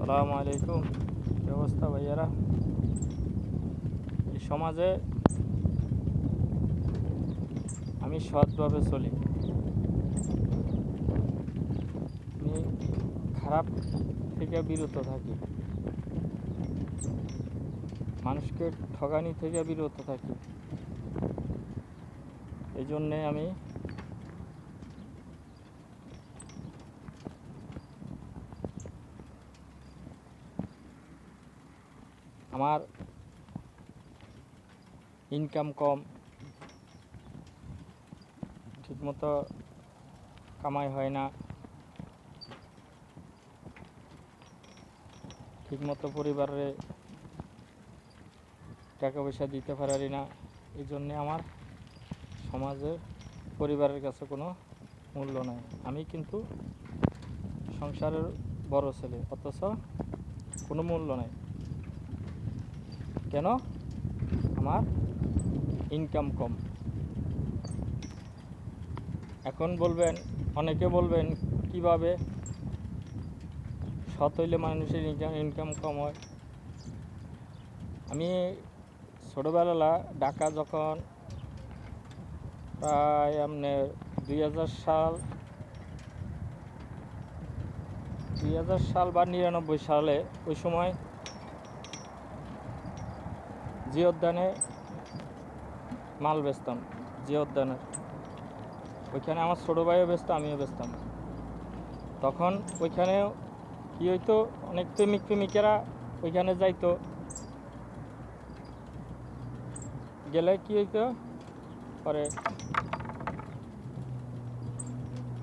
আসসালামু আলাইকুম। কি অবস্থা ভাইয়ারা? এই সমাজে আমি সৎভাবে চলি। আমি খারাপ থেকে বিরত থাকি, মানুষকে ঠকানি থেকে বিরত থাকি। এই জন্যে আমি আমার ইনকাম কম, ঠিকমতো কামাই হয় না, ঠিকমতো পরিবারে টাকা পয়সা দিতে পারি না। এই জন্যে আমার সমাজে পরিবারের কাছে কোনো মূল্য নাই। আমি কিন্তু সংসারের বড় ছেলে, অথচ কোনো মূল্য নাই। কেন? আমার ইনকাম কম। এখন বলবেন, অনেকে বলবেন কিভাবে সৎ হইলে মানুষের ইনকাম কম হয়। আমি ছোটোবেলা ঢাকা যখন প্রায় আপনার 2000 সাল বা 99 সালে, ওই সময় জিওদ্যানে মাল বেচতাম। জিওদ্যানের ওইখানে আমার ছোটো ভাইও বেচতো, আমিও বেচতাম। তখন ওইখানে কী হইতো, অনেক প্রেমিকেরা ওইখানে যাইতো। গেলে কী হইতো, পরে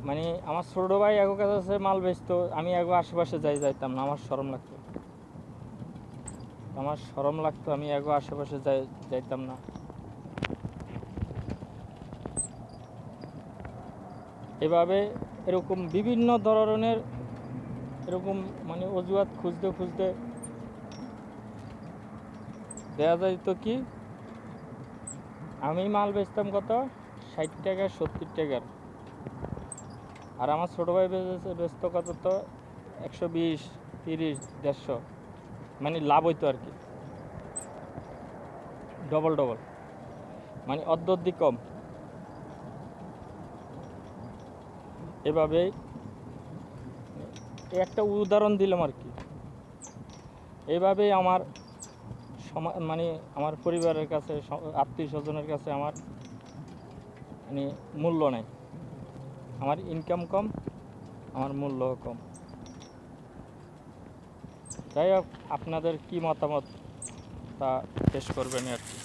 মানে আমার ছোটো ভাই এগো কাছে মাল বেচতো, আমি এগো আশেপাশে যাইতাম না। আমার শরম লাগতো, আমি এগো আশেপাশে যাইতাম না। এভাবে এরকম বিভিন্ন ধরনের এরকম মানে অজুহাত খুঁজতে দেখা যাইতো কি, আমি মাল বেচতাম কত, 60 টাকা 70 টাকার, আর আমার ছোটো ভাই বেচত কত, তো 120, 30, 150, মানে লাভ হইতো আর কি, ডবল মানে অর্ধেক কম। এভাবেই একটা উদাহরণ দিলাম আর কি। এইভাবেই আমার মানে আমার পরিবারের কাছে, আত্মীয় স্বজনের কাছে আমার মানে মূল্য নাই। আমার ইনকাম কম, আমার মূল্য কম। যাই হোক, আপনাদের কি মতামত তা পেশ করবেন আর কি।